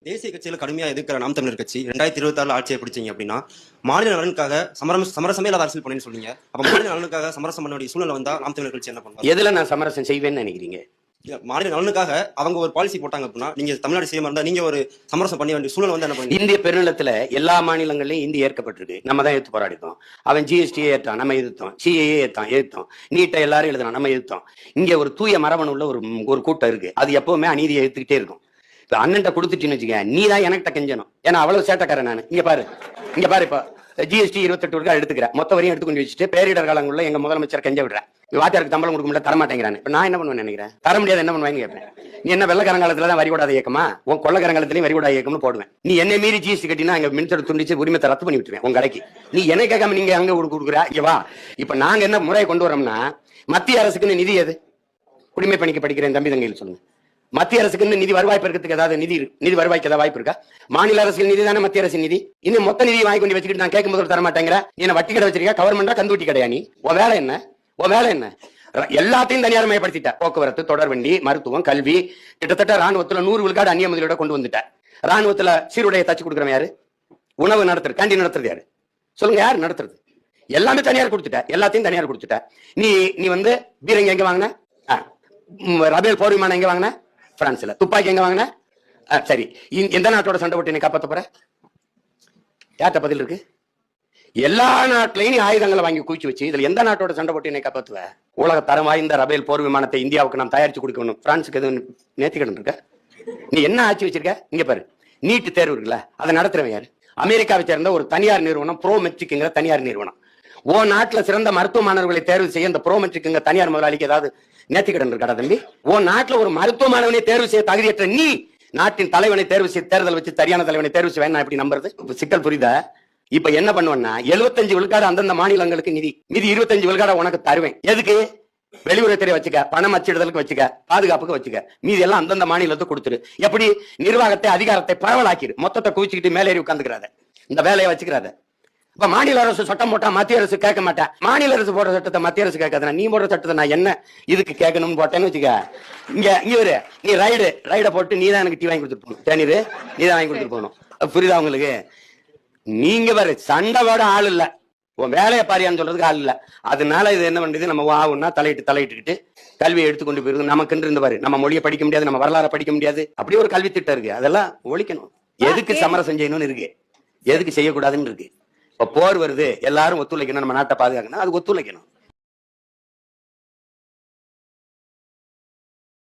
தேசிய கட்சியில கடுமையா எதிர்க்கிற நாம் தமிழர் கட்சி 2026 ஆட்சியை பிடிச்சீங்க அப்படின்னா மாநில நலனுக்காக சமரசமே இல்லாத அரசியல் பண்ணி சொல்றீங்க. அப்ப மாநில நலனுக்காக சமரசம் பண்ண வேண்டிய சூழ்நிலை வந்தா நாம் தமிழர் கட்சி என்ன பண்ணுவாங்க? எதுல நான் சமரசம் செய்வேன்னு நினைக்கிறீங்க? மாநில நலனுக்காக அவங்க ஒரு பாலிசி போட்டாங்க அப்படின்னா நீங்க தமிழ்நாடு செய்ய இருந்தா நீங்க ஒரு சமரசம் பண்ண வேண்டிய சூழ்நிலை வந்து என்ன பண்ணுவீங்க? இந்திய பெருநிலத்துல எல்லா மாநிலங்களையும் இந்தி ஏற்கப்பட்டிருக்கு. நம்ம தான் எடுத்து போராடித்தோம். அவன் ஜிஎஸ்டியை ஏற்றான், நம்ம எதிர்த்தோம். சிஏஏ எதிர்த்தோம். நீட்டை எல்லாரும் எழுதுறான், நம்ம எதிர்த்தோம். இங்க ஒரு தூய மரபணு உள்ள ஒரு கூட்டம் இருக்கு. அது எப்பவுமே அநீதியை எடுத்துக்கிட்டே இருக்கும். இப்ப அண்ணன்ட்ட கொடுத்துட்டுன்னு வச்சுக்க, நீ தான் எனக்கிட்ட கெஞ்சணும். ஏன்னா அவ்வளவு சேட்டக்காரன் நான். இங்க பாரு இப்ப ஜிஎஸ்டி 28 ரூபாய் எடுத்துக்கிறேன். மொத்த வரையும் எடுத்துக்கொண்டு வச்சுட்டு பேரிடர் காலங்களில் எங்க முதலமைச்சர் கெஞ்ச விடுறேன். வாத்தியாருக்கு சம்பளம் கொடுக்க முடியல, தரமாட்டேங்கிறான். இப்ப நான் என்ன பண்ணுவேன் நினைக்கிறேன்? தர முடியாது, என்ன பண்ணுவாங்க கேட்பேன். நீ என்ன வெள்ளக்காரங்காலத்துல தான் வரி கூடாத இயக்கமா? உன் கொள்ளக்காரங்காலத்திலையும் வரி கூடாத இயக்கம்னு போடுவேன். நீ என்ன மீறி ஜிஎஸ்டி கட்டினா அங்க மின்சார துண்டிச்சு உரிமத்தை ரத்து பண்ணி விட்டுருவேன் உங்க கடைக்கு. நீ என்ன கேட்காம நீங்க அங்க கொடுக்குறா இவா. இப்ப நாங்க என்ன முறையை கொண்டு வரோம்னா, மத்திய அரசுக்குன்னு நிதி எது? குடிமை பணிக்கு படிக்கிறேன் தம்பி தங்கையில் சொல்லுங்க. மத்திய அரசுக்கு நிதி வருவாய் பெருக்கிறதுக்கு ஏதாவது நிதி வருவாய்க்கு ஏதாவது வாய்ப்பு இருக்கா? மாநில அரசியல் நிதி தானே மத்திய அரசின் நிதி. இன்னும் மொத்த நிதி வாங்கி கொண்டு வச்சுக்கிட்டு நான் கேட்கும் போது தர மாட்டேங்கிற. நீ வட்டி கடை வச்சிருக்கா? கவர்மெண்டா கந்துவட்டி கடையா? நீ உன் வேலை என்ன? எல்லாத்தையும் தனியார் மயப்படுத்திட்ட. போக்குவரத்து, தொடர்வண்டி, மருத்துவம், கல்வி, கிட்டத்தட்ட ராணுவத்துல 100 விழுக்காடு அந்நிய முதலீட கொண்டு வந்துட்ட. ராணுவத்துல சீருடைய தச்சு கொடுக்குறவன் யாரு? உணவு நடத்துறது, கேண்டீன் நடத்துறது யாரு? சொல்லுங்க, யாரு நடத்துறது? எல்லாமே தனியார் கொடுத்துட்ட. எல்லாத்தையும் தனியார் கொடுத்துட்ட. நீ வந்து பீரங்க எங்க வாங்கின? ரபேல் போர் விமானம் எங்க வாங்கின? பிரான்ஸ்ல. துப்பாக்கி எங்க வாங்கின? சரி, எந்த நாட்டோட சண்டை போட்டு நீ காப்பாத்த போற? யார்கிட்ட பதில் இருக்கு? எல்லா நாட்டிலையும் ஆயுதங்களை வாங்கி குவிச்சு வச்சு இதுல எந்த நாட்டோட சண்டை போட்டு என்னை காப்பாத்துவ? உலக தரம் வாய்ந்த ரபேல் போர் விமானத்தை இந்தியாவுக்கு நாம் தயாரிச்சு கொடுக்கணும். பிரான்ஸுக்கு எதுவும் நேர்த்திக்கடன் இருக்க? நீ என்ன ஆட்சி வச்சிருக்க? இங்க பாரு, நீட் தேர்வு இருக்குல்ல, அதை நடத்துறவன் யாரு? அமெரிக்காவை சேர்ந்த ஒரு தனியார் நிறுவனம், ப்ரோமெட்ரிக்ங்கிற தனியார் நிறுவனம். ஓ நாட்டுல சிறந்த மருத்துவ மாணவர்களை தேர்வு செய்ய இந்த ப்ரோமெட்ரிக்ங்கிற தனியார் முதலாளிக்கு ஏதாவது நேர்த்திக்கடன் இருக்கா தம்பி? ஓ நாட்டுல ஒரு மருத்துவ மாணவனை தேர்வு செய்ய தகுதியற்ற நீ நாட்டின் தலைவனை தேர்வு செய்ய தேர்தல் வச்சு சரியான தலைவனை தேர்வு செய்வேன் எப்படி நம்புறது? சிக்கல் புரியுதா? இப்ப என்ன பண்ணுவேன்னா, 75 விழுக்காடு அந்தந்த மாநிலங்களுக்கு நிதி, மீதி 25 விழுக்காடு உனக்கு தருவேன். எதுக்கு? வெளியுறவுத்துறை வச்சுக்க, பணம் அச்சிடுதலுக்கு வச்சுக்க, பாதுகாப்புக்கு வச்சுக்க. மீதி எல்லாம் அந்தந்த மாநிலத்துக்கு கொடுத்துரு. எப்படி? நிர்வாகத்தை, அதிகாரத்தை பரவலாக்கிடு. மொத்தத்தை குவிச்சுக்கிட்டு மேலேறி உட்காந்துக்கிறாத. இந்த வேலையை வச்சுக்கிறாத. இப்ப மாநில அரசு சட்டம் போட்டா மத்திய அரசு கேட்க மாட்டேன். மாநில அரசு போடுற சட்டத்தை மத்திய அரசு கேட்காத. நீ போடுற சட்டத்தை நான் என்ன இதுக்கு கேட்கணும்னு போட்டேன்னு வச்சுக்க. இங்க நீ ரைட போட்டு நீ தான் எனக்கு டீ வாங்கி கொடுத்துட்டு போகணும். தேநீர் நீ தான் வாங்கி கொடுத்துட்டு போகணும். புரியுதா உங்களுக்கு? நீங்க பாரு, சண்டை போட ஆள் இல்ல, உன் வேலையை பாரியான்னு சொல்றதுக்கு ஆள் இல்ல. அதனால இது என்ன பண்றது? நம்ம ஆகுன்னா தலையிட்டுக்கிட்டு கல்வியை எடுத்துக்கொண்டு போயிருக்கு. நமக்கு இருந்து பாரு, நம்ம மொழியை படிக்க முடியாது, நம்ம வரலாறு படிக்க முடியாது. அப்படி ஒரு கல்வி திட்டம் இருக்கு. அதெல்லாம் ஒழிக்கணும். எதுக்கு சமரசம் செய்யணும்னு இருக்கு, எதுக்கு செய்யக்கூடாதுன்னு இருக்கு. இப்ப போர் வருது, எல்லாரும் ஒத்துழைக்கணும், நம்ம நாட்டை பாதுகாக்கணும், அது ஒத்துழைக்கணும்.